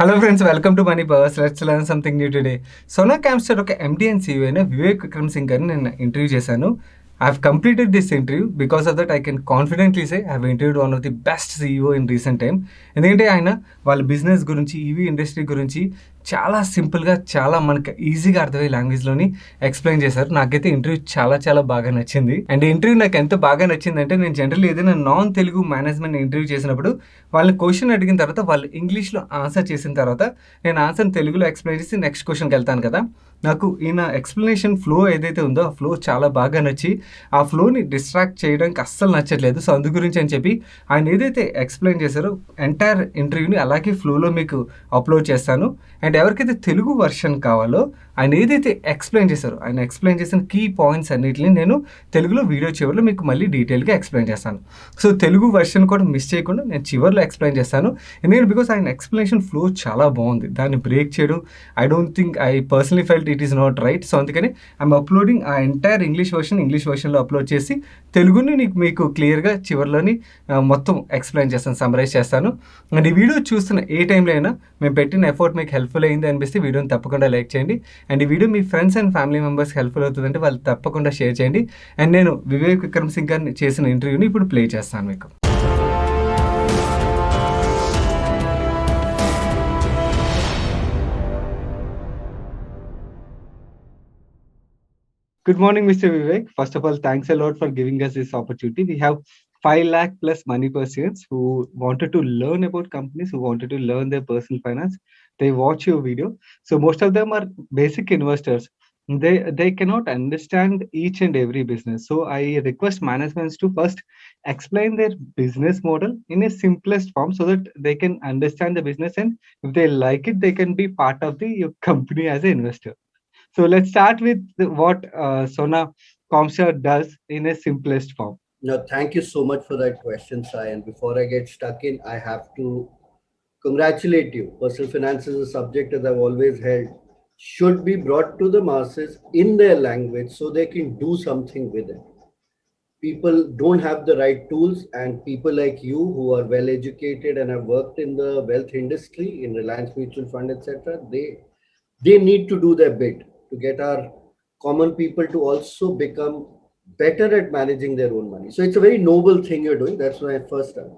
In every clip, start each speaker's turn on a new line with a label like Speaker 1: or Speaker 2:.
Speaker 1: Hello friends, welcome to Money Powers. Let's learn something new today. Sona Campster ఒక MD and CEO అయిన వివేక్ విక్రమ్ సింగ్ గారిని నేను interview చేశాను. I have completed this interview because of that I can confidently say I have interviewed one of the best CEO in recent time. ఎందుకంటే ఆయన వాళ్ళ business గురించి, EV industry గురించి చాలా సింపుల్గా, చాలా మనకి ఈజీగా అర్థమయ్యే లాంగ్వేజ్లోని ఎక్స్ప్లెయిన్ చేశారు. నాకైతే ఇంటర్వ్యూ చాలా చాలా బాగా నచ్చింది. అండ్ ఇంటర్వ్యూ నాకు ఎంత బాగా నచ్చిందంటే, నేను జనరల్లీ ఏదైనా నాన్ తెలుగు మేనేజ్మెంట్ ఇంటర్వ్యూ చేసినప్పుడు వాళ్ళని క్వశ్చన్ అడిగిన తర్వాత వాళ్ళు ఇంగ్లీష్లో ఆన్సర్ చేసిన తర్వాత నేను ఆన్సర్ని తెలుగులో ఎక్స్ప్లెయిన్ చేసి నెక్స్ట్ క్వశ్చన్కి వెళ్తాను కదా. నాకు ఈయన ఎక్స్ప్లెనేషన్ ఫ్లో ఏదైతే ఉందో ఆ ఫ్లో చాలా బాగా నచ్చి ఆ ఫ్లోని డిస్ట్రాక్ట్ చేయడానికి అస్సలు నచ్చట్లేదు. సో అందు గురించి అని చెప్పి ఆయన ఏదైతే ఎక్స్ప్లెయిన్ చేశారో ఎంటైర్ ఇంటర్వ్యూని అలాగే ఫ్లోలో మీకు అప్లోడ్ చేస్తాను. అండ్ ఎవరికైతే తెలుగు వర్షన్ కావాలో ఆయన ఏదైతే ఎక్స్ప్లెయిన్ చేశారో, ఆయన ఎక్స్ప్లెయిన్ చేసిన కీ పాయింట్స్ అన్నిటిని నేను తెలుగులో వీడియో చివరిలో మీకు మళ్ళీ డీటెయిల్గా ఎక్స్ప్లెయిన్ చేస్తాను. సో తెలుగు వర్షన్ కూడా మిస్ చేయకుండా నేను చివరిలో ఎక్స్ప్లెయిన్ చేస్తాను. ఎందుకంటే బికాస్ ఆయన ఎక్స్ప్లెనేషన్ ఫ్లో చాలా బాగుంది. దాన్ని బ్రేక్ చేయడం I don't think I personally felt it is not right. So అందుకని ఐఎమ్ అప్లోడింగ్ ఆ ఎంటైర్ ఇంగ్లీష్ వర్షన్లో అప్లోడ్ చేసి తెలుగుని మీకు క్లియర్గా చివరిలోని మొత్తం ఎక్స్ప్లెయిన్ చేస్తాను, సమ్మరైజ్ చేస్తాను. అండ్ ఈ వీడియో చూస్తున్న ఏ టైంలో అయినా మేము పెట్టిన ఎఫర్ట్ మీకు హెల్ప్ఫుల్ అయింది అనిపిస్తే వీడియోని తప్పకుండా లైక్ చేయండి. అండ్ ఈ వీడియో మీ ఫ్రెండ్స్ అండ్ ఫ్యామిలీ మెంబర్స్కి హెల్ప్ఫుల్ అవుతుందంటే వాళ్ళు తప్పకుండా షేర్ చేయండి. అండ్ నేను వివేక్ విక్రమ్ సింగ్ గారిని చేసిన ఇంటర్వ్యూని ఇప్పుడు ప్లే చేస్తాను మీకు. Good morning, Mr. Vivek. First of all, thanks a lot for giving us this opportunity. We have 5 lakh plus money persons who wanted to learn about companies, who wanted to learn their personal finance. They watch your video. So most of them are basic investors. They cannot understand each and every business. So I request managements to first explain their business model in a simplest form so that they can understand the business, and if they like it, they can be part of the company as an investor. So let's start with what Sona Comstar does in a simplest form.
Speaker 2: No, thank you so much for that question, Sai. And before I get stuck in, I have to congratulate you. Personal finance is a subject, as I've always held, should be brought to the masses in their language so they can do something with it. People don't have the right tools, and people like you who are well educated and have worked in the wealth industry, in Reliance Mutual Fund, etc., they need to do their bit to get our common people to also become better at managing their own money. So it's a very noble thing you're doing. That's my first time.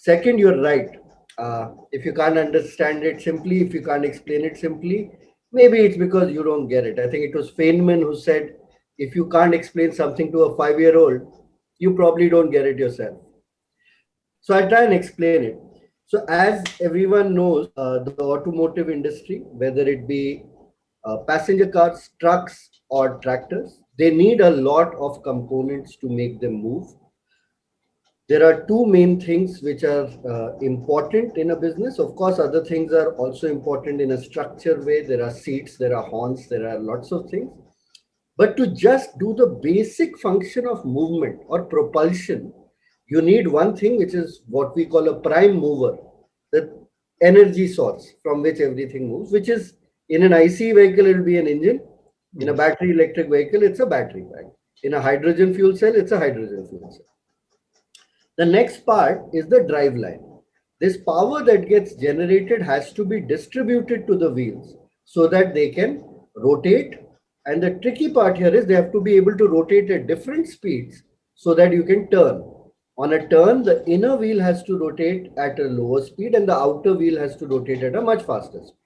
Speaker 2: Second, you're right. If you can't understand it simply, if you can't explain it simply, maybe it's because you don't get it. I think it was Feynman who said, if you can't explain something to a 5-year-old, you probably don't get it yourself. So I'll try and explain it. So as everyone knows, the automotive industry, whether it be passenger cars, trucks, or tractors, they need a lot of components to make them move. There are two main things which are important in a business. Of course, other things are also important in a structured way. There are seats, there are horns, there are lots of things. But to just do the basic function of movement or propulsion, you need one thing which is what we call a prime mover, the energy source from which everything moves, which is in an IC vehicle, it will be an engine. In a battery electric vehicle, it's a battery pack. In a hydrogen fuel cell, it's a hydrogen fuel cell. The next part is the drive line. This power that gets generated has to be distributed to the wheels so that they can rotate. And the tricky part here is they have to be able to rotate at different speeds so that you can turn. On a turn, the inner wheel has to rotate at a lower speed and the outer wheel has to rotate at a much faster speed.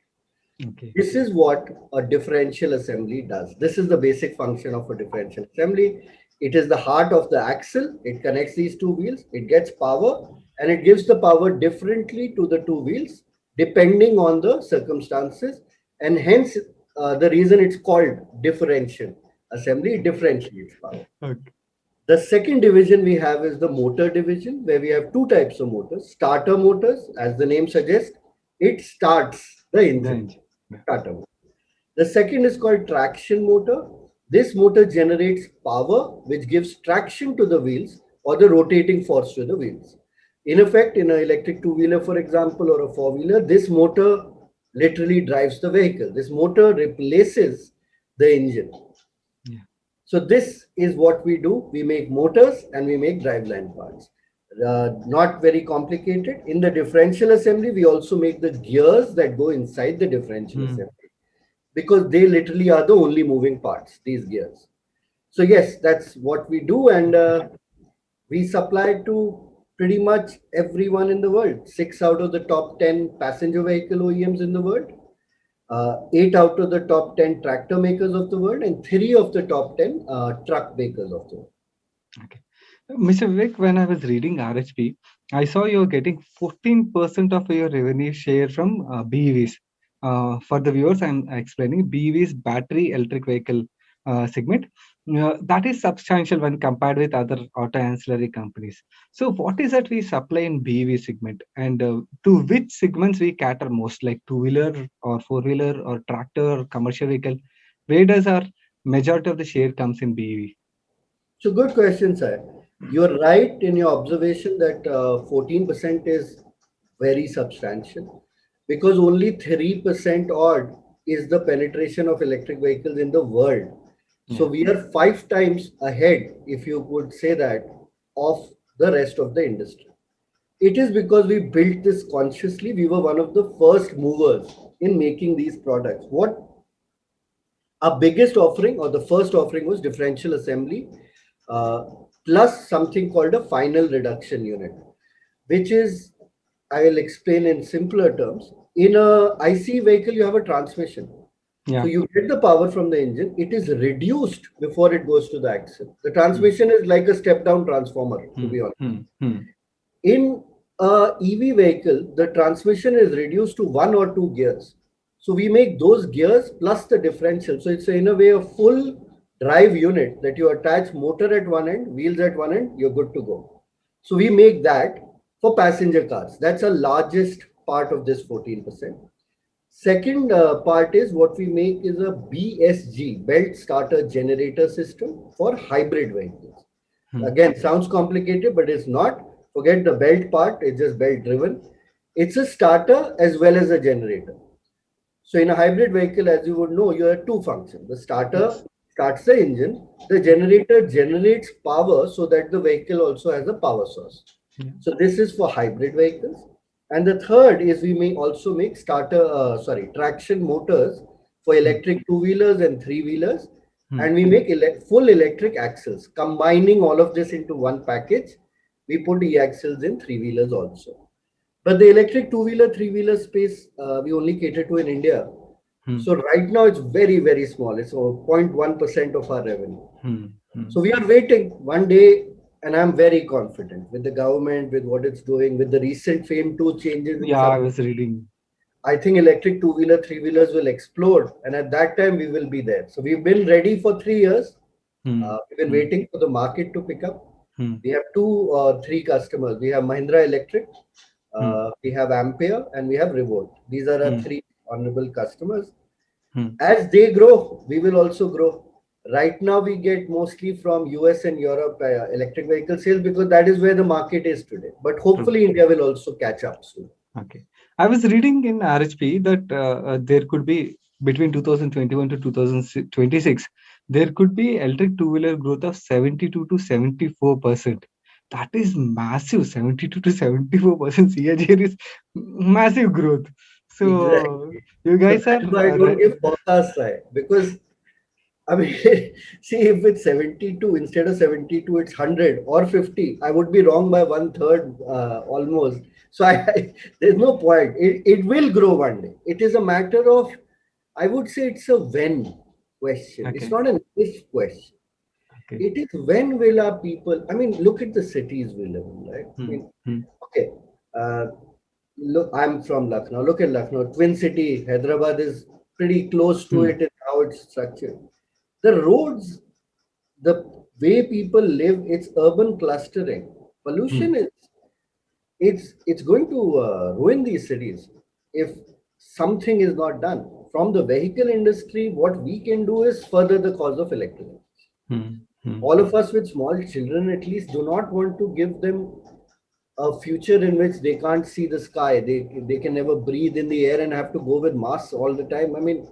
Speaker 1: Okay.
Speaker 2: This is what a differential assembly does. This is the basic function of a differential assembly. It is the heart of the axle. It connects these two wheels. It gets power and it gives the power differently to the two wheels depending on the circumstances. And hence, the reason it's called differential assembly, it differentiates power.
Speaker 1: Okay.
Speaker 2: The second division we have is the motor division, where we have two types of motors. Starter motors, as the name suggests, it starts the engine. Starter motor. The second is called traction motor. This motor generates power which gives traction to the wheels or the rotating force to the wheels. In effect, in an electric two-wheeler, for example, or a four-wheeler, this motor literally drives the vehicle. This motor replaces the engine. So this is what we do. We make motors and we make driveline parts. Not very complicated. In the differential assembly, we also make the gears that go inside the differential assembly, because they literally are the only moving parts, these gears. So yes, that's what we do, and we supply to pretty much everyone in the world. 6 out of the top 10 passenger vehicle OEMs in the world, 8 out of the top 10 tractor makers of the world, and 3 of the top 10 truck makers of the world.
Speaker 1: Okay. Mr. Vivek, when I was reading RHP, I saw you're getting 14% of your revenue share from BEVs. For the viewers, I'm explaining BEVs, battery electric vehicle segment. That is substantial when compared with other auto ancillary companies. So, what is that we supply in BEV segment, and to which segments we cater most, like two-wheeler or four-wheeler or tractor or commercial vehicle? Where does our majority of the share comes in BEV?
Speaker 2: So good question, sir. You're right in your observation that 14% is very substantial, because only 3% odd is the penetration of electric vehicles in the world. So
Speaker 1: Yeah.
Speaker 2: we are 5 times ahead, if you could say that, of the rest of the industry. It is because we built this consciously. We were one of the first movers in making these products. What our biggest offering, or the first offering, was differential assembly, uh, plus something called a final reduction unit, which is, I will explain in simpler terms. In a IC vehicle, you have a transmission. So
Speaker 1: Yeah.
Speaker 2: you get the power from the engine, it is reduced before it goes to the axle. The
Speaker 1: Hmm.
Speaker 2: transmission is like a step down transformer, to
Speaker 1: Hmm.
Speaker 2: be honest.
Speaker 1: Hmm. Hmm.
Speaker 2: In a EV vehicle, the transmission is reduced to 1 or 2 gears. So we make those gears plus the differential. So it's in a way a full drive unit that you attach motor at one end, wheels at one end, you're good to go. So we make that for passenger cars. That's the largest part of this 14%. Second part is what we make is a BSG, belt starter generator system, for hybrid vehicles.
Speaker 1: Hmm.
Speaker 2: Again, sounds complicated, but it's not. Forget the belt part, it's just belt driven. It's a starter as well as a generator. So in a hybrid vehicle, as you would know, you have two functions. The starter
Speaker 1: Yes.
Speaker 2: starts the engine, the generator generates power so that the vehicle also has a power source.
Speaker 1: Yeah.
Speaker 2: So this is for hybrid vehicles. And the third is we may also make traction motors for
Speaker 1: Hmm.
Speaker 2: electric two-wheelers and three-wheelers.
Speaker 1: Hmm.
Speaker 2: And we make full electric axles. Combining all of this into one package, we put e-axles in three-wheelers also. But the electric two-wheeler, three-wheeler space, we only cater to in India.
Speaker 1: Hmm.
Speaker 2: So right now it's very, very small. It's 0.1% of our revenue.
Speaker 1: Hmm. Hmm.
Speaker 2: So we are waiting one day, and I'm very confident with the government, with what it's doing, with the recent FAME 2 changes in
Speaker 1: Yeah, I
Speaker 2: some.
Speaker 1: was reading.
Speaker 2: I think electric two-wheeler, three-wheelers will explode, and at that time we will be there. So we've been ready for 3 years.
Speaker 1: Hmm.
Speaker 2: We've been
Speaker 1: Hmm.
Speaker 2: waiting for the market to pick up.
Speaker 1: Hmm.
Speaker 2: We have two or three customers. We have Mahindra Electric,
Speaker 1: Hmm.
Speaker 2: we have Ampere, and we have Revolt. These are our
Speaker 1: Hmm.
Speaker 2: three honorable customers.
Speaker 1: Hmm.
Speaker 2: As they grow, we will also grow. Right now, we get mostly from US and Europe electric vehicle sales, because that is where the market is today. But
Speaker 1: True.
Speaker 2: hopefully, India will also catch up soon.
Speaker 1: Okay. I was reading in RHP that there could be between 2021 to 2026, there could be electric two-wheeler growth of 72 to 74%. That is massive. 72 to 74% CAGR is massive growth. So
Speaker 2: Exactly.
Speaker 1: you
Speaker 2: So
Speaker 1: guys are
Speaker 2: that's why I don't give forecasts, right? Because I mean, see, if it's 72 instead of 72, it's 100 or 50. I would be wrong by one third almost. So there's no point. It will grow one day. It is a matter of, I would say it's a when question. It's
Speaker 1: okay.
Speaker 2: not an if question.
Speaker 1: Okay.
Speaker 2: It is when will our people, I mean, look at the cities we live in, right? I
Speaker 1: Hmm.
Speaker 2: mean,
Speaker 1: Hmm.
Speaker 2: okay. Uh, Look, I'm from Lucknow. Look at Lucknow, Twin City. Hyderabad is pretty close to
Speaker 1: Hmm.
Speaker 2: it in how it's structured. The roads, the way people live, it's urban clustering.
Speaker 1: Hmm.
Speaker 2: Pollution is, it's going to ruin these cities if something is not done. From the vehicle industry, what we can do is further the cause of electric.
Speaker 1: Hmm. Hmm.
Speaker 2: All of us with small children at least do not want to give them a future in which they can't see the sky. They can never breathe in the air and have to go with masks all the time. I mean,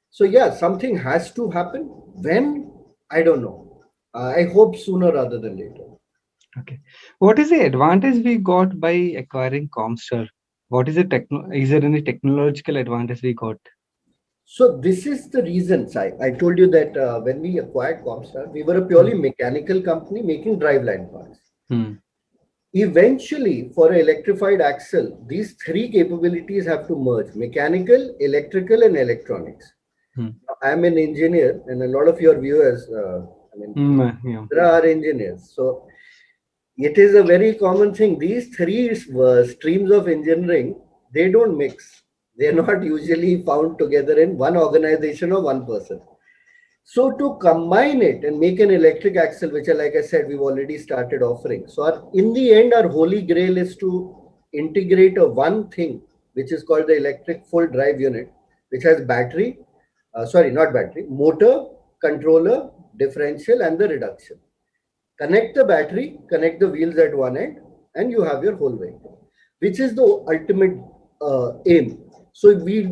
Speaker 2: so yeah, something has to happen. When? I don't know. I hope sooner rather than later.
Speaker 1: Okay. What is the advantage we got by acquiring Comstar? What is the is there any technological advantage we got?
Speaker 2: So this is the reason, I told you that when we acquired Comstar, we were a
Speaker 1: Hmm.
Speaker 2: purely mechanical company making driveline parts.
Speaker 1: Hmm.
Speaker 2: Eventually, for an electrified axle, these three capabilities have to merge: mechanical, electrical, and electronics.
Speaker 1: Hmm.
Speaker 2: I'm an engineer, and a lot of your viewers, I mean,
Speaker 1: Yeah.
Speaker 2: there are engineers. So it is a very common thing. These three streams of engineering, they don't mix. They're not usually found together in one organization or one person. So to combine it and make an electric axle, which, like I said, we've already started offering. So in the end, our holy grail is to integrate a one thing, which is called the electric full drive unit, which has battery, sorry, not battery, motor, controller, differential, and the reduction. Connect the battery, connect the wheels at one end, and you have your whole vehicle, which is the ultimate aim. So we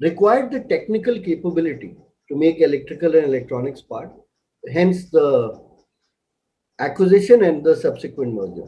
Speaker 2: required the technical capability to make electrical and electronics part, hence the acquisition and the subsequent merger.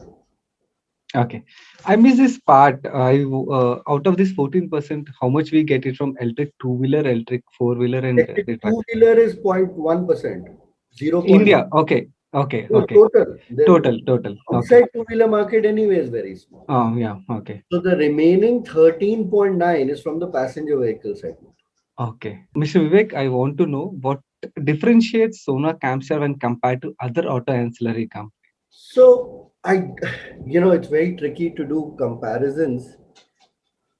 Speaker 1: Okay. I miss this part. Out of this 14%, how much we get it from electric two-wheeler, electric four-wheeler, and
Speaker 2: Electric
Speaker 1: the truck?
Speaker 2: two-wheeler is 0.1%, 0.1.
Speaker 1: India. Okay. Okay.
Speaker 2: No,
Speaker 1: Okay.
Speaker 2: total. The
Speaker 1: Total. Okay.
Speaker 2: outside two-wheeler market anyway is very small.
Speaker 1: Oh, yeah. Okay.
Speaker 2: So the remaining 13.9 is from the passenger vehicle segment.
Speaker 1: Okay. Mr. Vivek, I want to know what differentiates Sona Camstar when compared to other auto ancillary companies.
Speaker 2: So it's very tricky to do comparisons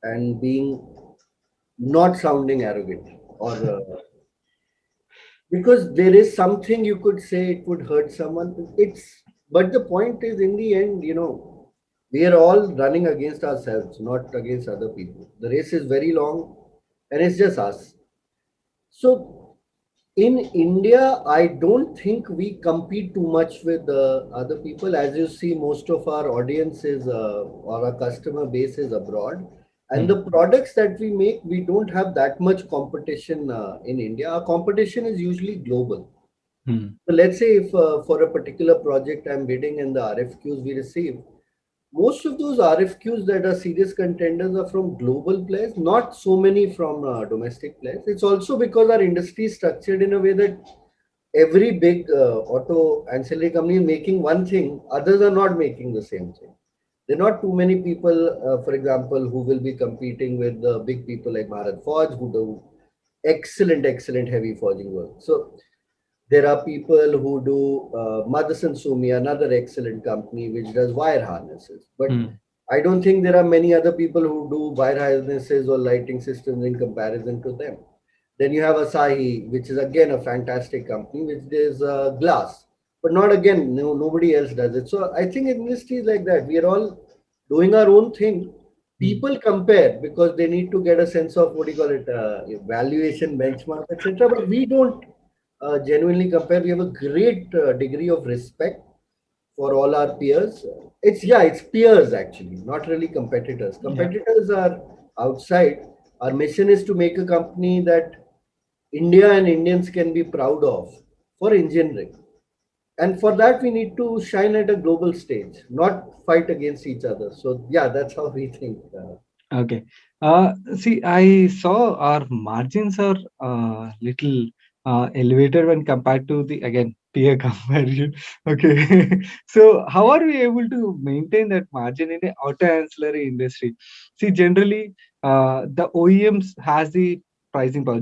Speaker 2: and being not sounding arrogant or because there is something you could say it would hurt someone. But the point is, in the end, we are all running against ourselves, not against other people. The race is very long, and it's just us. So in India, I don't think we compete too much with other people. As you see, most of our audience is or our customer base is abroad. And
Speaker 1: Hmm.
Speaker 2: the products that we make, we don't have that much competition in India. Our competition is usually global.
Speaker 1: Hmm.
Speaker 2: So let's say if for a particular project I'm bidding and the RFQs we receive, most of those RFQs that are serious contenders are from global players, not so many from domestic players. It's also because our industry is structured in a way that every big auto ancillary company is making one thing, others are not making the same thing. There are not too many people, for example, who will be competing with the big people like Bharat Forge, who do excellent heavy forging work. So there are people who do Motherson Sumi, another excellent company which does wire harnesses. But
Speaker 1: Hmm.
Speaker 2: I don't think there are many other people who do wire harnesses or lighting systems in comparison to them. Then you have Asahi, which is again a fantastic company, which does glass, but not again, no, nobody else does it. So I think industry is like that. We are all doing our own thing.
Speaker 1: Hmm.
Speaker 2: People compare because they need to get a sense of what do you call it, valuation, benchmark, etc. But we don't genuinely compare. We have a great degree of respect for all our peers. It's peers actually, not really competitors.
Speaker 1: Yeah.
Speaker 2: Competitors are outside. Our mission is to make a company that India and Indians can be proud of for engineering. And for that, we need to shine at a global stage, not fight against each other. So, yeah, that's how we think.
Speaker 1: Okay. See, I saw our margins are little elevated when compared to the again peer comparison. Okay. So how are we able to maintain that margin in the auto ancillary industry? See, generally, the OEMs has the pricing power.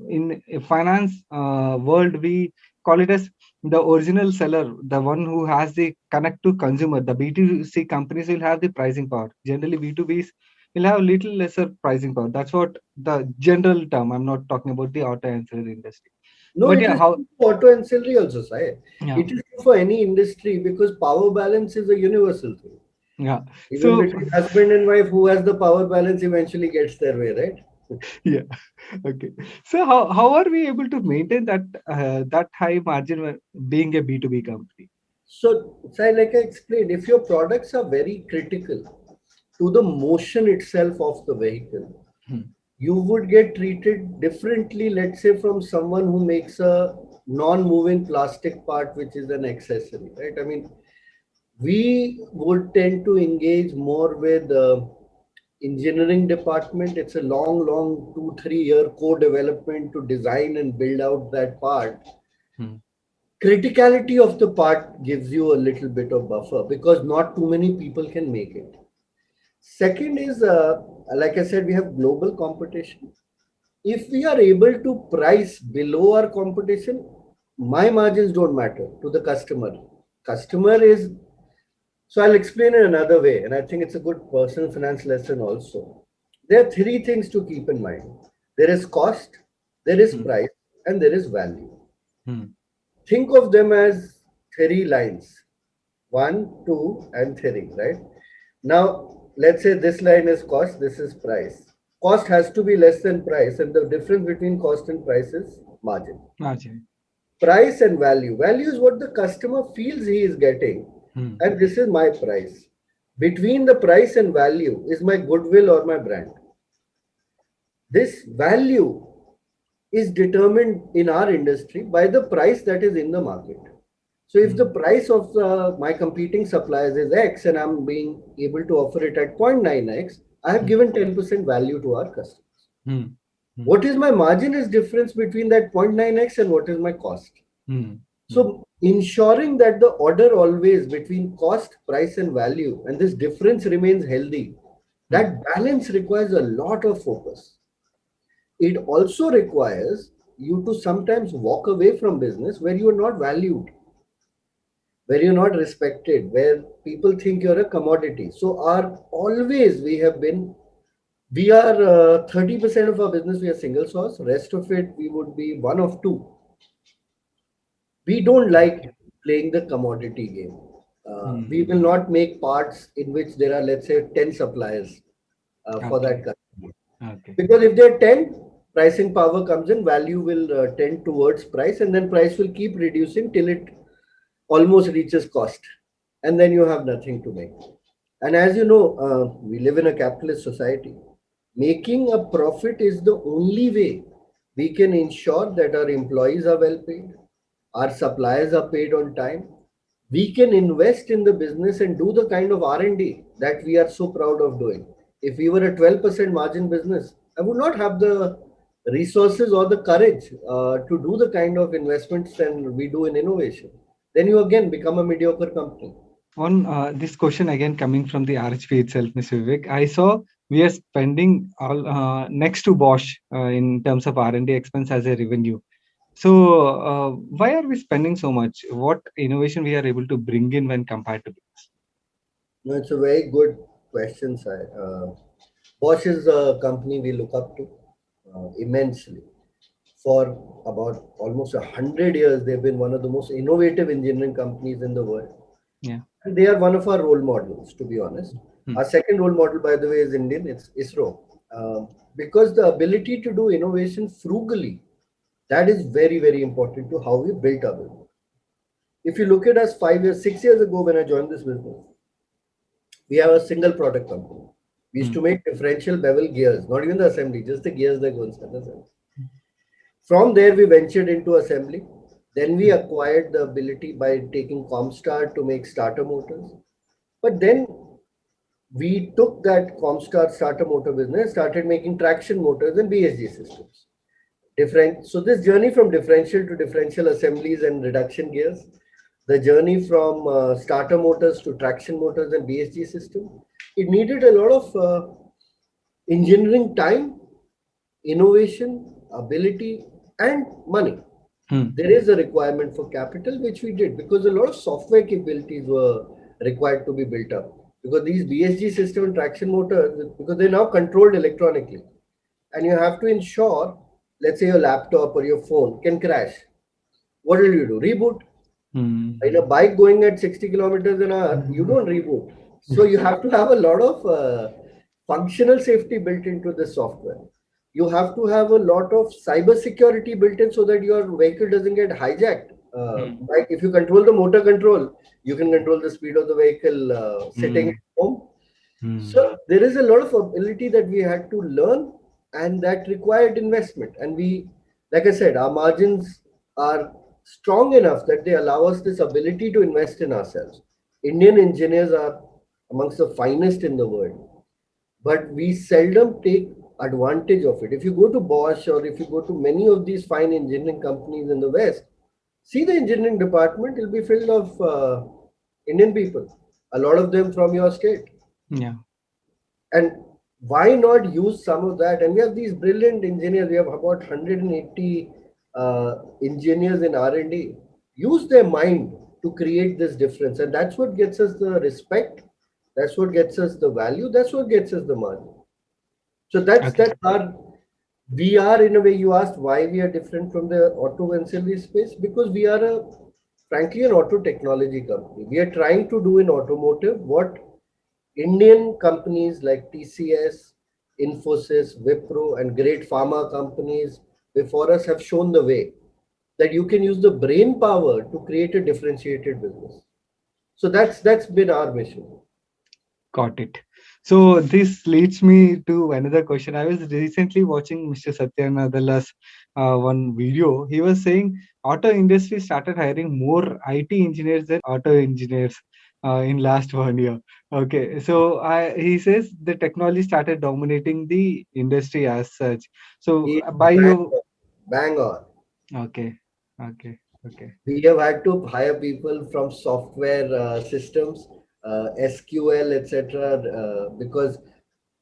Speaker 1: In a finance world, we call it as the original seller, the one who has the connect to consumer. The B2C companies will have the pricing power. Generally, B2B will have little lesser pricing power. That's what the general term. I'm not talking about the auto ancillary industry.
Speaker 2: No,
Speaker 1: But
Speaker 2: it
Speaker 1: yeah,
Speaker 2: is
Speaker 1: how?
Speaker 2: true for auto ancillary also, Sai.
Speaker 1: Yeah,
Speaker 2: It is true for any industry because power balance is a universal thing.
Speaker 1: yeah.
Speaker 2: Even
Speaker 1: So
Speaker 2: between husband and wife, who has the power balance eventually gets their way, right?
Speaker 1: yeah, okay. So how are we able to maintain that high margin when being a B2B company?
Speaker 2: So, Sai, like I explained, if your products are very critical to the motion itself of the vehicle,
Speaker 1: Hmm.
Speaker 2: you would get treated differently, let's say, from someone who makes a non-moving plastic part, which is an accessory, right? I mean, We would tend to engage more with engineering department. It's a long 2 3 year co-development to design and build out that part.
Speaker 1: Hmm.
Speaker 2: Criticality of the part gives you a little bit of buffer because not too many people can make it. Second is, like I said, we have global competition. If we are able to price below our competition, my margins don't matter to the customer. Customer is, so I'll explain it another way, and I think it's a good personal finance lesson also. There are three things to keep in mind. There is cost, there is
Speaker 1: Hmm.
Speaker 2: price, and there is value.
Speaker 1: Hmm.
Speaker 2: Think of them as three lines: one, two, and three, right? Now, let's say this line is cost, this is price. Cost has to be less than price, and the difference between cost and price is margin.
Speaker 1: Margin.
Speaker 2: Price and value. Value is what the customer feels he is getting,
Speaker 1: Hmm.
Speaker 2: and this is my price. Between the price and value is my goodwill or my brand. This value is determined in our industry by the price that is in the market. So if the
Speaker 1: Hmm.
Speaker 2: price of my competing suppliers is X and I'm being able to offer it at 0.9x, I have
Speaker 1: Hmm.
Speaker 2: given 10% value to our customers.
Speaker 1: Hmm. Hmm.
Speaker 2: What is my margin is difference between that 0.9x and what is my cost.
Speaker 1: Hmm. Hmm.
Speaker 2: So ensuring that the order always between cost, price and value and this difference remains healthy,
Speaker 1: Hmm.
Speaker 2: that balance requires a lot of focus. It also requires you to sometimes walk away from business where you are not valued, where you're not respected, where people think you're a commodity. So our always we are 30% of our business we are single source. Rest of it we would be one of two. We don't like
Speaker 1: Okay.
Speaker 2: playing the commodity game. We will
Speaker 1: Hmm.
Speaker 2: not make parts in which there are, let's say, 10 suppliers for that
Speaker 1: Okay.
Speaker 2: customer.
Speaker 1: Okay.
Speaker 2: Because if there are 10, pricing power comes in, value will tend towards price, and then price will keep reducing till it almost reaches cost. And then you have nothing to make. And as you know, we live in a capitalist society. Making a profit is the only way we can ensure that our employees are well paid, our suppliers are paid on time. We can invest in the business and do the kind of R&D that we are so proud of doing. If we were a 12% margin business, I would not have the resources or the courage to do the kind of investments and we do in innovation. Then you again become a mediocre company.
Speaker 1: On this question again coming from the RHP itself, Mr. Vivek, I saw we are spending all next to Bosch in terms of R&D expense as a revenue. So why are we spending so much? What innovation we are able to bring in when compared to this?
Speaker 2: No, it's a very good question, Sai. Bosch is a company we look up to immensely. For about almost 100 years, they've been one of the most innovative engineering companies in the world.
Speaker 1: Yeah.
Speaker 2: And they are one of our role models, to be honest.
Speaker 1: Hmm.
Speaker 2: Our second role model, by the way, is Indian. It's ISRO. Because the ability to do innovation frugally, that is very important to how we built our business. If you look at us 5 years, 6 years ago when I joined this business, we have a single product company. We used
Speaker 1: Hmm.
Speaker 2: to make differential bevel gears, not even the assembly, just the gears that go inside the assembly. From there, we ventured into assembly. Then we
Speaker 1: Hmm.
Speaker 2: acquired the ability by taking Comstar to make starter motors. But then we took that Comstar starter motor business, started making traction motors and BSG systems. Different. So this journey from differential to differential assemblies and reduction gears, the journey from starter motors to traction motors and BSG system, it needed a lot of engineering time, innovation, ability, and money.
Speaker 1: Hmm.
Speaker 2: There is a requirement for capital, which we did because a lot of software capabilities were required to be built up. Because these BSG system and traction motors, because they're now controlled electronically, and you have to ensure, let's say your laptop or your phone can crash. What will you do? Reboot. In a
Speaker 1: Hmm.
Speaker 2: bike going at 60 kilometers an hour, you don't reboot. So you have to have a lot of functional safety built into the software. You have to have a lot of cyber security built in so that your vehicle doesn't get hijacked.
Speaker 1: Hmm.
Speaker 2: Like if you control the motor control, you can control the speed of the vehicle sitting at
Speaker 1: Hmm.
Speaker 2: home.
Speaker 1: Hmm.
Speaker 2: So there is a lot of ability that we had to learn and that required investment. And we, like I said, our margins are strong enough that they allow us this ability to invest in ourselves. Indian engineers are amongst the finest in the world, but we seldom take advantage of it. If you go to Bosch or if you go to many of these fine engineering companies in the West, see the engineering department will be filled of Indian people, a lot of them from your state.
Speaker 1: Yeah.
Speaker 2: And why not use some of that? And we have these brilliant engineers. We have about 180 engineers in R&D. Use their mind to create this difference, and that's what gets us the respect. That's what gets us the value. That's what gets us the money. So
Speaker 1: Okay.
Speaker 2: that's our. We are, in a way, you asked why we are different from the auto ancillary space, because we are frankly an auto technology company. We are trying to do in automotive what Indian companies like TCS, Infosys, Wipro, and great pharma companies before us have shown the way, that you can use the brain power to create a differentiated business. So that's been our mission.
Speaker 1: Got it. So this leads me to another question. I was recently watching Mr. Satya Nadella's one video. He was saying auto industry started hiring more IT engineers than auto engineers in last 1 year. Okay, so he says the technology started dominating the industry as such. So
Speaker 2: He
Speaker 1: by
Speaker 2: bang
Speaker 1: you,
Speaker 2: on, bang on.
Speaker 1: okay, okay, okay.
Speaker 2: We have had to hire people from software systems, SQL, etc., because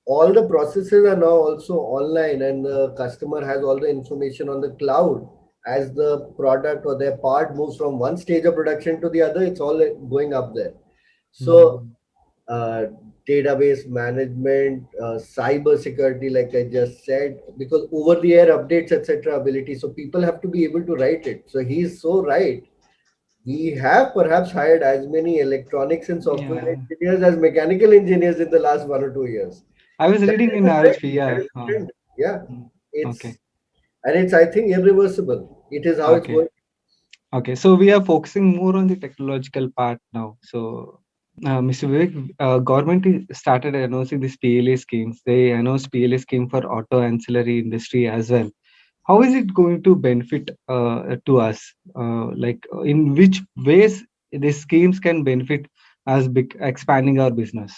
Speaker 2: all the processes are now also online, and the customer has all the information on the cloud. As the product or their part moves from one stage of production to the other, it's all going up there. So
Speaker 1: Hmm.
Speaker 2: uh, database management, cyber security, like I just said, because over the air updates, etc., ability. So people have to be able to write it. So he's so right. We have perhaps hired as many electronics and software
Speaker 1: Yeah,
Speaker 2: engineers as mechanical engineers in the last 1 or 2 years.
Speaker 1: I was
Speaker 2: That
Speaker 1: reading
Speaker 2: is
Speaker 1: in
Speaker 2: a trend.
Speaker 1: RHP.
Speaker 2: That
Speaker 1: Yeah.
Speaker 2: is a trend. Yeah,
Speaker 1: Mm, okay.
Speaker 2: it's and it's, I think, irreversible. It is how it's
Speaker 1: Okay.
Speaker 2: going.
Speaker 1: Okay, so we are focusing more on the technological part now. So, Mr. Vivek, government started announcing these PLA schemes. They announced PLA scheme for auto ancillary industry as well. How is it going to benefit to us? In which ways these schemes can benefit us expanding our business?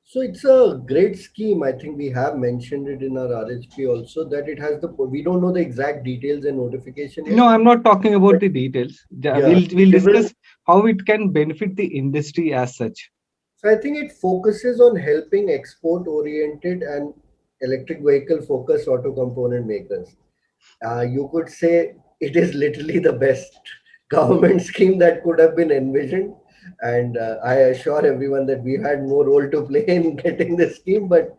Speaker 2: So it's a great scheme. I think we have mentioned it in our RHP also, that it has the. We don't know the exact details and notification yet.
Speaker 1: No, I'm not talking about
Speaker 2: But
Speaker 1: the details.
Speaker 2: yeah,
Speaker 1: We'll
Speaker 2: they will.
Speaker 1: discuss how it can benefit the industry as such.
Speaker 2: So I think it focuses on helping export-oriented and electric vehicle-focused auto component makers. You could say it is literally the best government scheme that could have been envisioned. And I assure everyone that we had no role to play in getting the scheme, but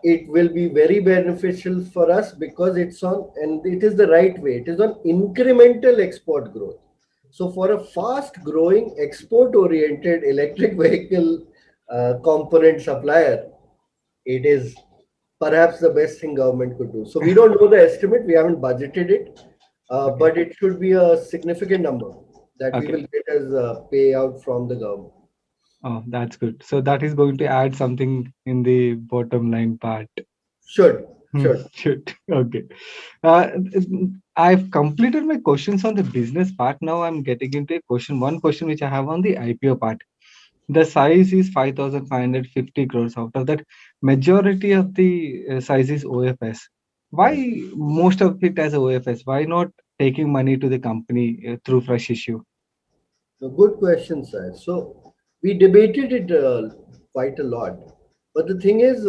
Speaker 2: it will be very beneficial for us because it's on, and it is the right way. It is on incremental export growth. So, for a fast growing export oriented electric vehicle component supplier, it is perhaps the best thing government could do. So we don't know the estimate, we haven't budgeted it,
Speaker 1: Okay.
Speaker 2: but it should be a significant number that we
Speaker 1: Okay.
Speaker 2: will get as a payout from the government.
Speaker 1: Oh, that's good. So that is going to add something in the bottom line part.
Speaker 2: Should,
Speaker 1: Hmm,
Speaker 2: should.
Speaker 1: should. Okay. Uh, I've completed my questions on the business part. Now I'm getting into a question. One question which I have on the IPO part. The size is 5,550 crores. Out of that, majority of the size is OFS.
Speaker 2: Right.
Speaker 1: Why most of it as OFS? Why not taking money to the company through fresh issue?
Speaker 2: So good question, sir. So we debated it quite a lot. But the thing is,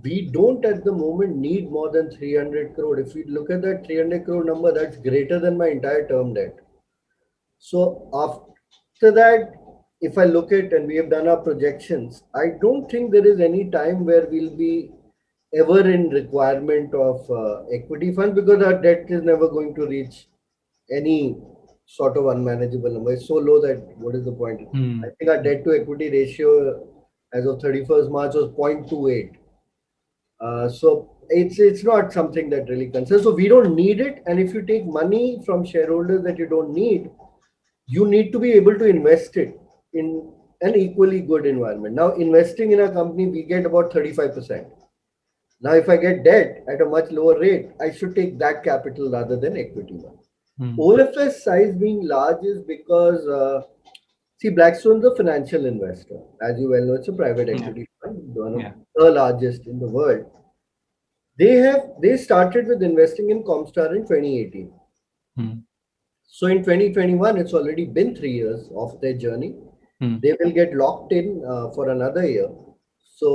Speaker 2: we don't at the moment need more than 300 crore. If we look at that 300 crore number, that's greater than my entire term debt. So after that, if I look at, and we have done our projections, I don't think there is any time where we'll be ever in requirement of equity funds, because our debt is never going to reach any sort of unmanageable number. It's so low that what is the point? I
Speaker 1: Hmm.
Speaker 2: think our debt to equity ratio as of 31st March was 0.28. So it's not something that really concerns. So we don't need it. And if you take money from shareholders that you don't need, you need to be able to invest it in an equally good environment. Now, investing in a company, we get about 35%. Now, if I get debt at a much lower rate, I should take that capital rather than equity one.
Speaker 1: Hmm.
Speaker 2: OFS size being large is because, See, Blackstone's a financial investor. As you well know, it's a private
Speaker 1: Yeah.
Speaker 2: equity fund, one of
Speaker 1: Yeah.
Speaker 2: the largest in the world. They started with investing in Comstar in 2018.
Speaker 1: Mm.
Speaker 2: So in 2021, it's already been 3 years of their journey.
Speaker 1: Mm.
Speaker 2: They will get locked in for another year. So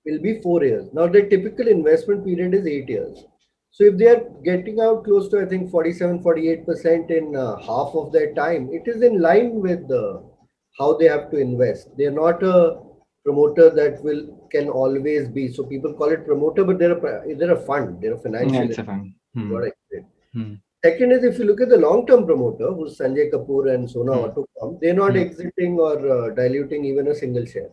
Speaker 2: it'll be 4 years. Now, the typical investment period is 8 years. So if they are getting out close to, I think, 47, 48% in half of their time, it is in line with how they have to invest. They're not a promoter that will can always be. So people call it promoter, but they're a fund. They're a
Speaker 1: Yeah,
Speaker 2: financial.
Speaker 1: it's a fun.
Speaker 2: Is what I say.
Speaker 1: Mm.
Speaker 2: Second is if you look at the long-term promoter, who's Sanjay Kapoor and Sona
Speaker 1: Mm.
Speaker 2: Autocom, they're not
Speaker 1: Mm.
Speaker 2: exiting or diluting even a single share.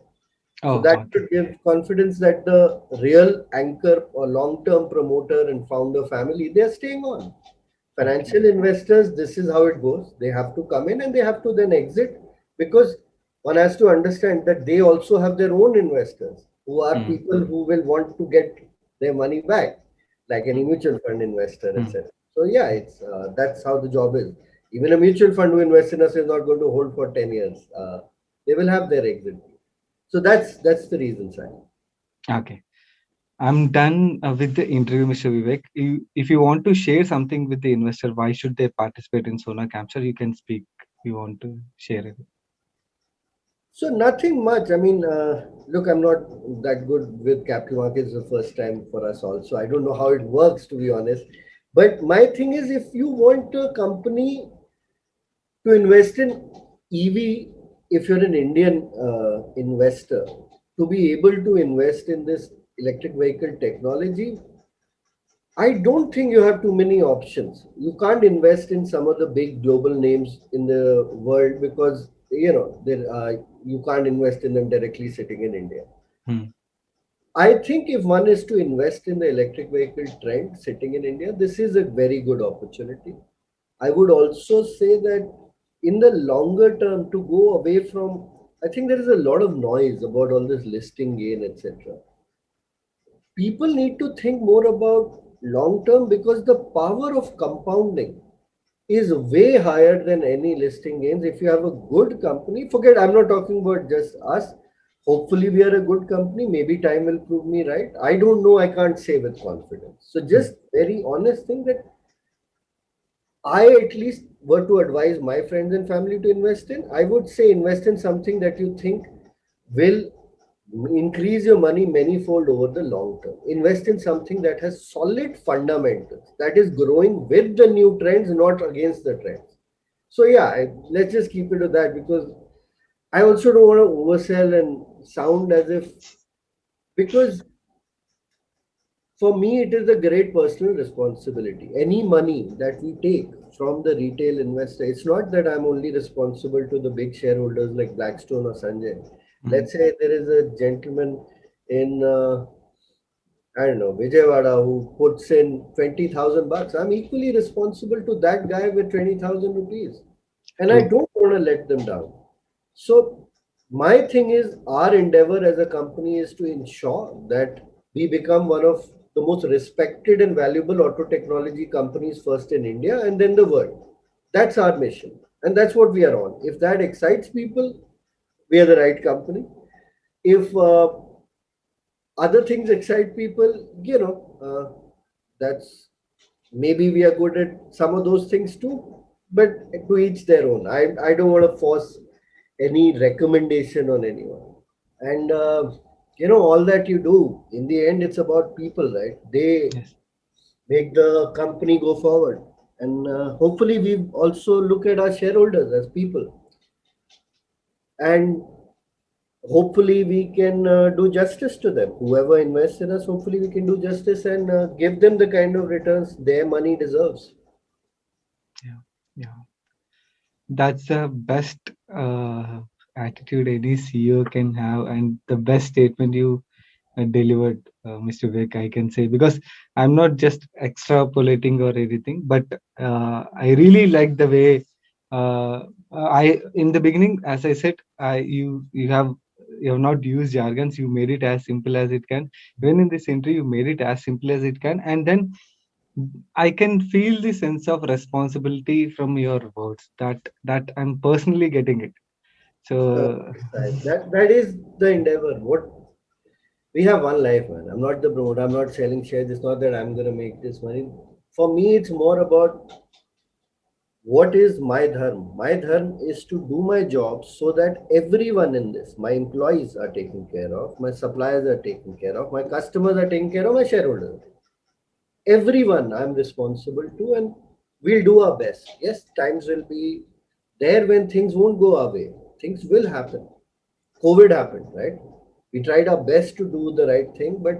Speaker 2: So
Speaker 1: Oh,
Speaker 2: that
Speaker 1: okay.
Speaker 2: should give confidence that the real anchor or long-term promoter and founder family, they're staying on.
Speaker 1: Okay.
Speaker 2: Financial investors, this is how it goes. They have to come in and they have to then exit because one has to understand that they also have their own investors who are
Speaker 1: Mm.
Speaker 2: people who will want to get their money back, like any
Speaker 1: Mm.
Speaker 2: mutual fund investor,
Speaker 1: Mm.
Speaker 2: etc. So yeah, it's that's how the job is. Even a mutual fund who invests in us is not going to hold for 10 years. They will have their exit. So that's the reason, sir.
Speaker 1: Okay. I'm done with the interview, Mr. Vivek. If you want to share something with the investor, why should they participate in Sona Capture? You can speak. You want to share it.
Speaker 2: So nothing much. I mean, look, I'm not that good with capital markets the first time for us also. I don't know how it works to be honest. But my thing is if you want a company to invest in EV, if you're an Indian investor, to be able to invest in this electric vehicle technology, I don't think you have too many options. You can't invest in some of the big global names in the world because you can't invest in them directly sitting in India.
Speaker 1: Hmm.
Speaker 2: I think if one is to invest in the electric vehicle trend sitting in India, this is a very good opportunity. I would also say that in the longer term, to go away from, I think there is a lot of noise about all this listing gain, etc. People need to think more about long term because the power of compounding is way higher than any listing gains. If you have a good company, forget, I'm not talking about just us. Hopefully, we are a good company. Maybe time will prove me right. I don't know. I can't say with confidence. So,
Speaker 1: Hmm.
Speaker 2: just very honest thing that I at least were to advise my friends and family to invest in, I would say invest in something that you think will increase your money manyfold over the long term. Invest in something that has solid fundamentals, that is growing with the new trends, not against the trends. So yeah, let's just keep it to that because I also don't want to oversell and sound as if because for me it is a great personal responsibility. Any money that we take from the retail investor, it's not that I'm only responsible to the big shareholders like Blackstone or Sanjay.
Speaker 1: Hmm.
Speaker 2: Let's say there is a gentleman in I don't know, Vijayawada, who puts in 20,000 bucks. I'm equally responsible to that guy with 20,000 rupees. And I
Speaker 1: True.
Speaker 2: don't want to let them down. So, my thing is, our endeavor as a company is to ensure that we become one of the most respected and valuable auto technology companies first in India and then the world. That's our mission. And that's what we are on. If that excites people, we are the right company. If other things excite people, that's maybe we are good at some of those things too, but to each their own. I don't want to force any recommendation on anyone. And all that you do, in the end, it's about people, right? They
Speaker 1: Yes.
Speaker 2: make the company go forward. And hopefully, we also look at our shareholders as people. And hopefully we can do justice to them. Whoever invests in us, hopefully we can do justice and give them the kind of returns their money deserves.
Speaker 1: Yeah. Yeah. That's the best attitude any CEO can have, and the best statement you delivered, Mr. Vivek, I can say, because I'm not just extrapolating or anything, but I really like the way I in the beginning, as I said, you have not used jargons. You made it as simple as it can. Even in this interview, you made it as simple as it can, and then I can feel the sense of responsibility from your words that I'm personally getting it. So
Speaker 2: That is the endeavor. What we have one life, man. I'm not the promoter. I'm not selling shares. It's not that I'm gonna make this money. For me, it's more about what is my dharma. My dharma is to do my job so that everyone in this, my employees are taken care of, my suppliers are taken care of, my customers are taken care of, my shareholders. Everyone I'm responsible to, and we'll do our best. Yes, times will be there when things won't go our way. Things will happen. COVID happened, right? We tried our best to do the right thing, but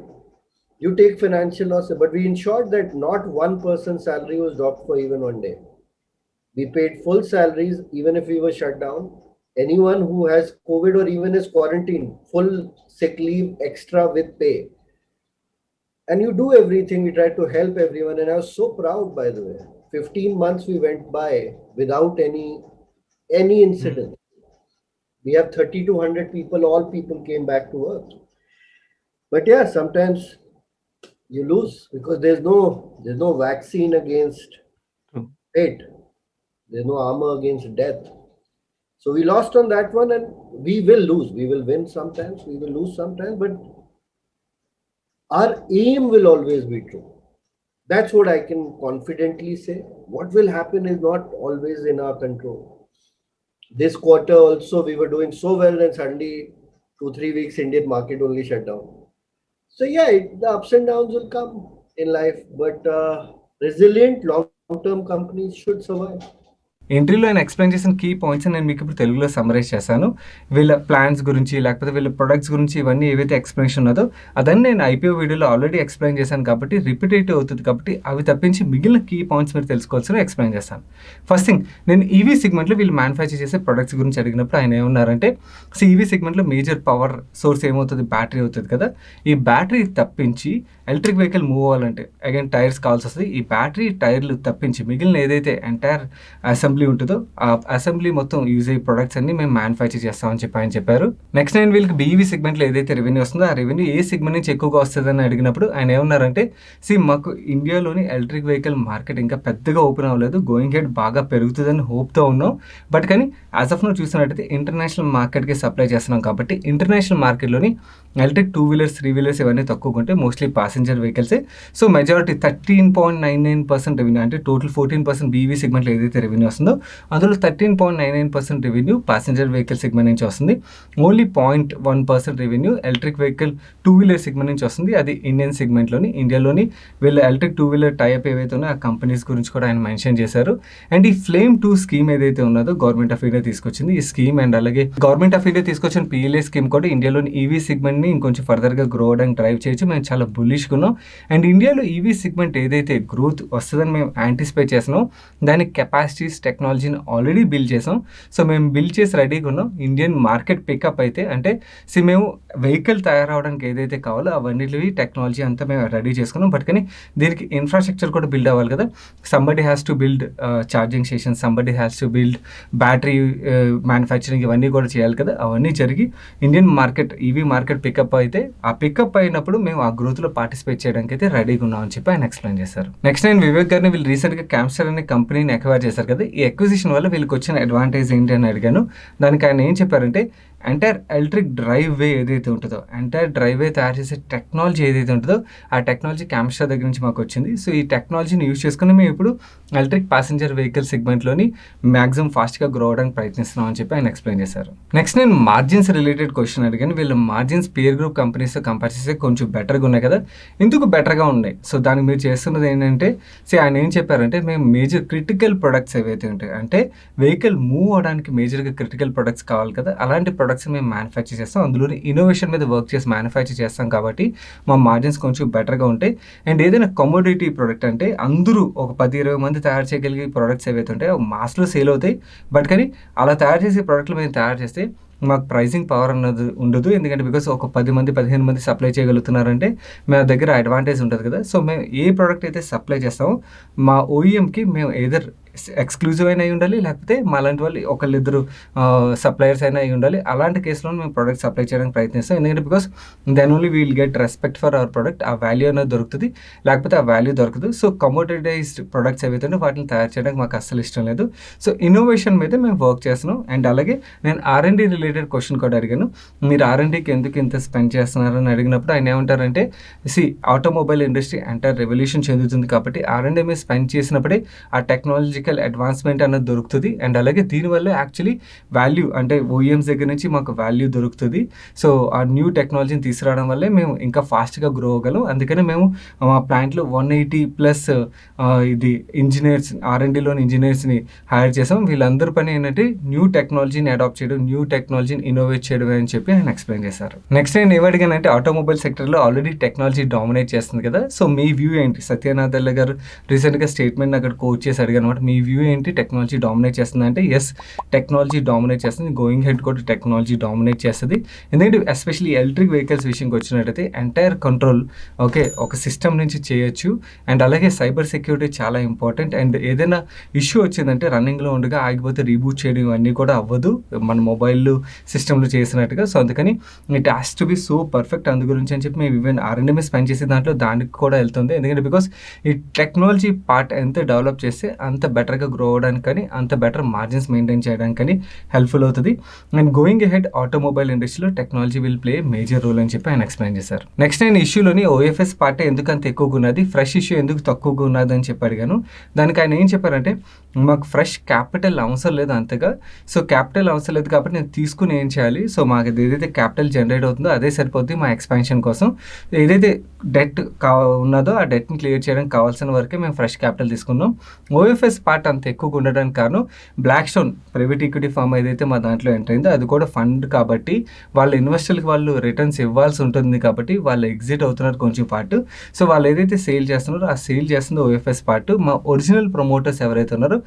Speaker 2: you take financial loss. But we ensured that not one person's salary was dropped for even one day. We paid full salaries even if we were shut down. Anyone who has COVID or even is quarantined, full sick leave extra with pay. And you do everything. We try to help everyone. And I was so proud, by the way. 15 months we went by without any incident. We have 3,200 people, all people came back to work. But yeah, sometimes you lose because there's no vaccine against
Speaker 1: True.
Speaker 2: fate. There's no armor against death. So we lost on that one, and we will lose. We will win sometimes, we will lose sometimes, but our aim will always be true. That's what I can confidently say. What will happen is not always in our control. This quarter also, we were doing so well, and suddenly 2-3 weeks Indian market only shut down. So yeah, the ups and downs will come in life, but resilient long-term companies should survive.
Speaker 1: ఎంట్రీలో ఆయన explain చేసిన key points నేను మీకు ఇప్పుడు తెలుగులో summarise చేశాను. వీళ్ళ plans గురించి లేకపోతే వీళ్ళ ప్రొడక్ట్స్ గురించి ఇవన్నీ ఏవైతే ఎక్స్ప్లెనేషన్ ఉన్నదో అదన్నీ నేను ఐపీఓ వీడియోలో ఆల్రెడీ ఎక్స్ప్లెయిన్ చేశాను కాబట్టి రిపిటేటివ్ అవుతుంది కాబట్టి అవి తప్పించి మిగిలిన కీ పాయింట్స్ మీరు తెలుసుకోవాల్సిన ఎక్స్ప్లెయిన్ చేస్తాను. ఫస్ట్ థింగ్, నేను ఈవీ సెగ్మెంట్లో వీళ్ళు మ్యానుఫ్యాక్చర్ చేసే ప్రొడక్ట్స్ గురించి అడిగినప్పుడు ఆయన ఏమన్నారంటే, సో ఈవీ సెగ్మెంట్లో మేజర్ పవర్ సోర్స్ ఏమవుతుంది, బ్యాటరీ అవుతుంది కదా. ఈ బ్యాటరీ తప్పించి ఎలక్ట్రిక్ వెహికల్ మూవ్ అవ్వాలంటే అగైన్ టైర్స్ కావాల్సి వస్తుంది. ఈ బ్యాటరీ టైర్లు తప్పించి మిగిలిన ఏదైతే ఎంటైర్ అసెంబ్లీ ఉంటుందో ఆ అసెంబ్లీ మొత్తం యూజ్ అయ్యే ప్రొడక్ట్స్ అన్ని మేము మ్యానుఫ్యాక్చర్ చేస్తామని చెప్పి ఆయన చెప్పారు. నెక్స్ట్ నేను వీళ్ళకి బీఈవీ సెగ్మెంట్లో ఏదైతే రెవెన్యూ వస్తుందో ఆ రెవెన్యూ ఏ సెగ్మెంట్ నుంచి ఎక్కువగా వస్తుందని అడిగినప్పుడు ఆయన ఏమన్నారంటే, మాకు ఇండియాలోని ఎలక్ట్రిక్ వెహికల్ మార్కెట్ ఇంకా పెద్దగా ఓపెన్ అవ్వలేదు, గోయింగ్ హెడ్ బాగా పెరుగుతుందని హోప్తో ఉన్నాం. బట్ కానీ యాజ్ ఆఫ్ నో చూసినట్టయితే ఇంటర్నేషనల్ మార్కెట్కి సప్లై చేస్తున్నాం కాబట్టి ఇంటర్నేషనల్ మార్కెట్లోని ఎలక్ట్రిక్ 2 వీలర్స్ 3 వీలర్స్ ఇవన్నీ తక్కువగా ఉంటాయి, మోస్ట్లీ ప్యాసింజర్ వెహికల్సే. సో మెజారిటీ 13.99% రెవెన్యూ, అంటే టోటల్ 14% బీవీ సెగ్మెంట్లో ఏదైతే రెవెన్యూ వస్తుందో అందులో 13.99% రెవెన్యూ ప్యాసింజర్ వెహికల్ సెగ్మెంట్ నుంచి వస్తుంది. Only 0.1% revenue electric vehicle 2 wheeler segment నుంచి వస్తుంది. అది ఇండియన్ సెగ్మెంట్లోని ఇండియాలోని వీళ్ళ ఎలక్ట్రిక్ 2 వీలర్ టైప్ ఏవైతే ఉన్నాయో ఆ కంపెనీస్ గురించి కూడా ఆయన మెన్షన్ చేశారు. అండ్ ఈ ఫ్లేమ్ 2 స్కీమ్ ఏదైతే ఉన్నదో గవర్నమెంట్ ఆఫ్ ఇండియా తీసుకొచ్చింది ఈ స్కీమ్, అండ్ అలాగే గవర్నమెంట్ ఆఫ్ ఇండియా తీసుకొచ్చిన పిఎల్ఏ స్కీమ్ కూడా ఇండియాలోని ఈవీ సెగ్మెంట్ ఇంకొంచెం ఫర్దర్గా గ్రో అవడానికి డ్రైవ్ చేయొచ్చు. మేము చాలా బుల్లిష్గా ఉన్నాం. అండ్ ఇండియాలో ఈవీ సెగ్మెంట్ ఏదైతే గ్రోత్ వస్తుందని మేము యాంటిసిపేట్ చేస్తున్నాం దానికి కెపాసిటీస్ టెక్నాలజీని ఆల్రెడీ బిల్డ్ చేసాం. సో మేము బిల్డ్ చేసి రెడీగా ఉన్నాం. ఇండియన్ మార్కెట్ పికప్ అయితే అంటే మేము వెహికల్ తయారవడానికి ఏదైతే కావాలో అవన్నిటివి టెక్నాలజీ అంతా మేము రెడీ చేసుకున్నాం. బట్ కానీ దీనికి ఇన్ఫ్రాస్ట్రక్చర్ కూడా బిల్డ్ అవ్వాలి కదా. Somebody has to build charging station, somebody has to build battery manufacturing, ఇవన్నీ కూడా చేయాలి కదా. అవన్నీ జరిగి Indian market EV market pickup అయితే ఆ పికప్ అయినప్పుడు మేము ఆ గ్రోత్లో పార్టిసిపేట్ చేయడానికి అయితే రెడీగా ఉన్నామని చెప్పి ఆయన ఎక్స్ప్లెయిన్ చేశారు. నెక్స్ట్ నేను వివేక్ గారిని వీళ్ళు రీసెంట్గా క్యామ్స్టర్ అనే కంపెనీని ఎక్వైర్ చేశారు కదా. ఈ ఎక్విజిషన్ వల్ల వీళ్ళకి వచ్చిన అడ్వాంటేజ్ ఏంటి అని అడిగాను. దానికి ఆయన ఏం చెప్పారంటే, ఎంటైర్ ఎలక్ట్రిక్ డ్రైవ్ వే ఏదైతే ఉంటుందో, ఎంటైర్ డ్రైవ్ వే తయారు చేసే టెక్నాలజీ ఏదైతే ఉంటుందో ఆ టెక్నాలజీ క్యామ్స్టర్ దగ్గర నుంచి మాకు వచ్చింది. సో ఈ టెక్నాలజీని యూజ్ చేసుకుని మేము ఇప్పుడు ఎలక్ట్రిక్ ప్యాసింజర్ వెహికల్ సెగ్మెంట్లోని మ్యాక్సిమం ఫాస్ట్గా గ్రో అవడానికి ప్రయత్నిస్తున్నాం అని చెప్పి ఆయన ఎక్స్ప్లెయిన్ చేశారు. నెక్స్ట్ నేను మార్జిన్స్ రిలేటెడ్ క్వశ్చన్ అడిగాను. వీళ్ళ మార్జిన్స్ పియర్ గ్రూప్ కంపెనీస్తో కంపేర్ చేస్తే కొంచెం బెటర్గా ఉన్నాయి కదా, ఎందుకు బెటర్గా ఉన్నాయి? సో దానికి మీరు చేస్తున్నది ఏంటంటే, ఆయన ఏం చెప్పారంటే, మేము మేజర్ క్రిటికల్ ప్రొడక్ట్స్ ఏవైతే ఉంటాయి, అంటే వెహికల్ మూవ్ అవడానికి మేజర్గా క్రిటికల్ ప్రొడక్ట్స్ కావాలి కదా, అలాంటి ప్రొడక్ట్స్ మేము మ్యానుఫ్యాక్చర్ చేస్తాం. అందులోని ఇన్నోవేషన్ మీద వర్క్ చేసి మ్యానుఫ్యాక్చర్ చేస్తాం కాబట్టి మా మార్జిన్స్ కొంచెం బెటర్గా ఉంటాయి. అండ్ ఏదైనా కమోడిటీ ప్రోడక్ట్ అంటే అందరూ ఒక 10-20 మంది తయారు చేయగలిగే ప్రోడక్ట్స్ ఏవైతే ఉంటాయో మాస్లో సేల్ అవుతాయి. బట్ కానీ అలా తయారు చేసే ప్రోడక్ట్లు మేము తయారు చేస్తే మాకు ప్రైసింగ్ పవర్ అన్నది ఉండదు. ఎందుకంటే బికాస్ ఒక 10 మంది 15 మంది సప్లై చేయగలుగుతున్నారంటే మా దగ్గర అడ్వాంటేజ్ ఉంటుంది కదా. సో మేము ఏ ప్రోడక్ట్ అయితే సప్లై చేస్తామో మా ఓఈఎంకి మేము ఏదర్ ఎక్స్క్లూజివ్ అయినా అయి ఉండాలి, లేకపోతే మాలాంటి వాళ్ళు ఒకళ్ళిద్దరు సప్లయర్స్ అయినా అయి ఉండాలి. అలాంటి కేసులో మేము ప్రోడక్ట్ సప్లై చేయడానికి ప్రయత్నిస్తాం. ఎందుకంటే because then only we'll get respect for our product. ఆ వాల్యూ అనేది దొరుకుతుంది, లేకపోతే ఆ వాల్యూ దొరకదు. సో కమోడిటైజ్డ్ ప్రొడక్ట్స్ ఏవైతే ఉంటే వాటిని తయారు చేయడానికి మాకు అస్సలు ఇష్టం లేదు. సో ఇన్నోవేషన్ మీద మేము వర్క్ చేస్తున్నాం. అండ్ అలాగే నేను R&D రిలేటెడ్ క్వశ్చన్ కూడా అడిగాను. మీరు R&Dకి ఎందుకు ఇంత స్పెండ్ చేస్తున్నారని అడిగినప్పుడు ఆయన ఏమంటారంటే, ఆటోమొబైల్ ఇండస్ట్రీ ఎంటైర్ రెవల్యూషన్ చెందుతుంది కాబట్టి R&D మీద స్పెండ్ చేసినప్పుడే ఆ టెక్నాలజికల్ అడ్వాన్స్మెంట్ అనేది దొరుకుతుంది. అండ్ అలాగే దీనివల్ల యాక్చువల్లీ వాల్యూ అంటే OEMs దగ్గర నుంచి మాకు వాల్యూ దొరుకుతుంది. సో ఆ న్యూ టెక్నాలజీని తీసుకురావడం వల్లే మేము ఇంకా ఫాస్ట్గా గ్రో అవ్వగలం. అందుకని మేము మా ప్లాంట్లో 180+ ఇది ఇంజనీర్స్, R&Dలోని ఇంజనీర్స్ని హైర్ చేసాం. వీళ్ళందరి పని ఏంటంటే న్యూ టెక్నాలజీని అడాప్ట్ చేయడం, న్యూ టెక్నాలజీని ఇన్నోవేట్ చేయడం అని చెప్పి ఆయన ఎక్స్ప్లెయిన్ చేశారు. నెక్స్ట్ నేను ఏమడిగానంటే, ఆటోమొబైల్ సెక్టర్లో ఆల్రెడీ టెక్నాలజీ డామినేట్ చేస్తుంది కదా, సో మీ వ్యూ ఏంటి? సత్యనాథల్ల గారు రీసెంట్గా స్టేట్మెంట్ అక్కడ కోట్ చేసి అడిగాను అనమాట, మీ వ్యూ ఏంటి? టెక్నాలజీ డామినేట్ చేస్తుంది అంటే, ఎస్ టెక్నాలజీ డామినేట్ చేస్తుంది, గోయింగ్ హెడ్ కూడా టెక్నాలజీ డామినేట్ చేస్తుంది. ఎందుకంటే ఎస్పెషల్లీ ఎలక్ట్రిక్ వెహికల్స్ విషయంకి వచ్చినట్టయితే ఎంటైర్ కంట్రోల్ ఒక సిస్టమ్ నుంచి చేయొచ్చు. అండ్ అలాగే సైబర్ సెక్యూరిటీ చాలా ఇంపార్టెంట్. అండ్ ఏదైనా ఇష్యూ వచ్చిందంటే రన్నింగ్లో ఉండగా ఆగిపోతే రీబూట్ చేయడం ఇవన్నీ కూడా అవ్వదు మన మొబైల్ సిస్టంలో చేసినట్టుగా. సో అందుకని it has to be so perfect. అందు గురించి అని చెప్పి మేము ఈవెన్ R&D మీద స్పెండ్ చేసే దాంట్లో దానికి కూడా వెళ్తుంది. ఎందుకంటే బికాస్ ఈ టెక్నాలజీ పార్ట్ ఎంత డెవలప్ చేస్తే అంత బెటర్గా గ్రో అవ్వడానికి కానీ, అంత బెటర్ మార్జిన్స్ మెయింటైన్ చేయడానికి కానీ హెల్ప్ఫుల్ అవుతుంది. అండ్ గోయింగ్ అహెడ్ ఆటోమొబైల్ ఇండస్ట్రీలో technology will play major role అని చెప్పి ఆయన ఎక్స్ప్లెయిన్ చేశారు. నెక్స్ట్ నేను ఇష్యూలోని OFS పార్ట్ ఎందుకు అంత ఎక్కువగా ఉన్నది, ఫ్రెష్ ఇష్యూ ఎందుకు తక్కువగా ఉన్నది అని చెప్పి అడిగాను. దానికి ఆయన ఏం చెప్పారంటే, మాకు ఫ్రెష్ క్యాపిటల్ అవసరం లేదు అంతగా. సో క్యాపిటల్ అవసరం లేదు కాబట్టి నేను తీసుకుని ఏం చేయాలి, సో మాకు ఏదైతే క్యాపిటల్ జనరేట్ అవుతుందో అదే సరిపోద్ది మా ఎక్స్పాన్షన్ కోసం. ఏదైతే డెట్ ఉన్నదో ఆ డెట్ని క్లియర్ చేయడానికి కావాల్సిన వరకే మేము ఫ్రెష్ క్యాపిటల్ తీసుకున్నాం. OFS పార్ట్ అంత ఎక్కువగా ఉండడానికి కారణం, Blackstone private equity firm ఏదైతే మా దాంట్లో ఎంటర్ అయిందో అది కూడా ఫండ్ కాబట్టి వాళ్ళ ఇన్వెస్టర్లకు వాళ్ళు రిటర్న్స్ ఇవ్వాల్సి ఉంటుంది కాబట్టి వాళ్ళు ఎగ్జిట్ అవుతున్నారు కొంచెం పార్ట్. సో వాళ్ళు ఏదైతే సేల్ చేస్తున్నారో ఆ సేల్ చేస్తుంది OFS పార్ట్. మా ఒరిజినల్ ప్రమోటర్స్ ఎవరైతే ఉన్నారో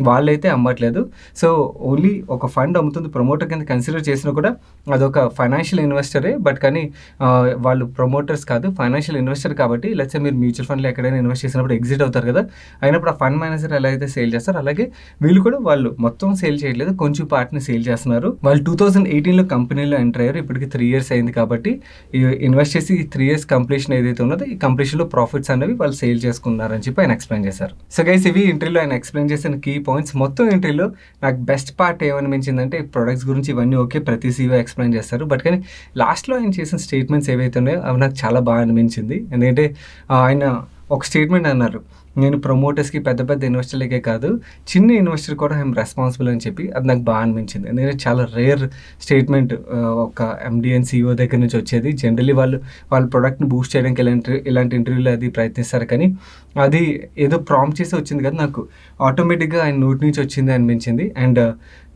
Speaker 1: వాళ్ళైతే అమ్మట్లేదు. సో ఓన్లీ ఒక ఫండ్ అమ్ముతుంది. ప్రమోటర్ కింద కన్సిడర్ చేసినా కూడా అదొక ఫైనాన్షియల్ ఇన్వెస్టరే, బట్ కానీ వాళ్ళు ప్రమోటర్స్ కాదు, ఫైనాన్షియల్ ఇన్వెస్టర్ కాబట్టి. లేకపోతే మీరు మ్యూచువల్ ఫండ్లో ఎక్కడైనా ఇన్వెస్ట్ చేసినప్పుడు ఎగ్జిట్ అవుతారు కదా, అయినప్పుడు ఆ ఫండ్ మేనేజర్ ఎలా అయితే సేల్ చేస్తారు అలాగే వీళ్ళు కూడా వాళ్ళు మొత్తం సేల్ చేయట్లేదు, కొంచెం పార్ట్ని సేల్ చేస్తున్నారు. వాళ్ళు 2018లో కంపెనీలో ఎంటర్ అయ్యారు. ఇప్పటికి 3 years అయింది కాబట్టి ఇన్వెస్ట్ చేసి ఈ 3 years కంప్లీషన్ ఏదైతే ఉన్నదో ఈ కంప్లీషన్లో ప్రాఫిట్స్ అనేవి వాళ్ళు సేల్ చేసుకున్నారని చెప్పి ఆయన ఎక్స్ప్లెయిన్ చేశారు. సో గైస్ ఇవి ఇంటర్వ్యూలో ఆయన ఎక్స్ప్లెయిన్ చేసిన కీ పాయింట్స్. మొత్తం ఇంటర్వ్యూలో నాకు బెస్ట్ పార్ట్ ఏమనిపించిందంటే, ప్రొడక్ట్స్ గురించి ఇవన్నీ ఓకే, ప్రతి CEO ఎక్స్ప్లెయిన్ చేస్తారు, బట్ కానీ లాస్ట్లో ఆయన చేసిన స్టేట్మెంట్స్ ఏవైతే ఉన్నాయో అవి నాకు చాలా బాగా అనిపించింది. ఎందుకంటే ఆయన ఒక స్టేట్మెంట్ అన్నారు, నేను ప్రమోటర్స్కి పెద్ద పెద్ద ఇన్వెస్టర్లకే కాదు చిన్న ఇన్వెస్టర్ కూడా ఐఎమ్ రెస్పాన్సిబుల్ అని చెప్పి. అది నాకు బాగా అనిపించింది. ఎందుకంటే చాలా రేర్ స్టేట్మెంట్ ఒక MD అండ్ CEO దగ్గర నుంచి వచ్చేది. జనరలీ వాళ్ళ ప్రొడక్ట్ని బూస్ట్ చేయడానికి ఇలాంటి ఇంటర్వ్యూలో అది ప్రయత్నిస్తారు, కానీ అది ఏదో ప్రాంప్ట్ చేసి వచ్చింది కదా, నాకు ఆటోమేటిక్గా ఆయన నోటి నుంచి వచ్చింది అనిపించింది. అండ్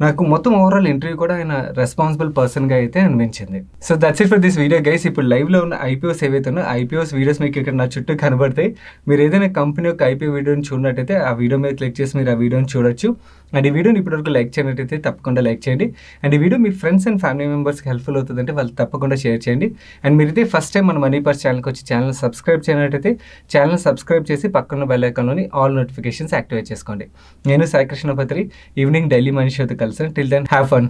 Speaker 1: నాకు మొత్తం ఓవరాల్ ఇంటర్వ్యూ కూడా ఆయన రెస్పాన్సిబుల్ పర్సన్గా అయితే అనిపించింది. So that's it for this video guys. ఇప్పుడు లైవ్లో ఉన్న IPOs ఏవైతే ఉన్నాయో IPOs వీడియోస్ మీకు ఇక్కడ నా చుట్టూ కనబడతాయి. మీరు ఏదైనా కంపెనీ యొక్క IPO వీడియోని చూడనట్టయితే ఆ వీడియో మీద క్లిక్ చేసి మీరు ఆ వీడియోని చూడొచ్చు. అండ్ ఈ వీడియోని ఇప్పటివరకు లైక్ చేయనట్టయితే తప్పకుండా లైక్ చేయండి. అండ్ ఈ వీడియో మీ ఫ్రెండ్స్ అండ్ ఫ్యామిలీ మెంబర్స్కి హెల్ప్ఫుల్ అవుతుందంటే వాళ్ళు తప్పకుండా షేర్ చేయండి. అండ్ మీరు ఇదే ఫస్ట్ టైం మన మనీ పర్స్ ఛానల్కి వచ్చి ఛానల్ సబ్స్క్రైబ్ చేయనట్టయితే ఛానల్ సబ్స్క్రైబ్ చేసి పక్కన బెల్ ఐకాన్లోని ఆల్ నోటిఫికేషన్స్ యాక్టివేట్ చేసుకోండి. నేను Sai Krishna Patri. Evening daily money షోతో కలిసాను. Till then have fun.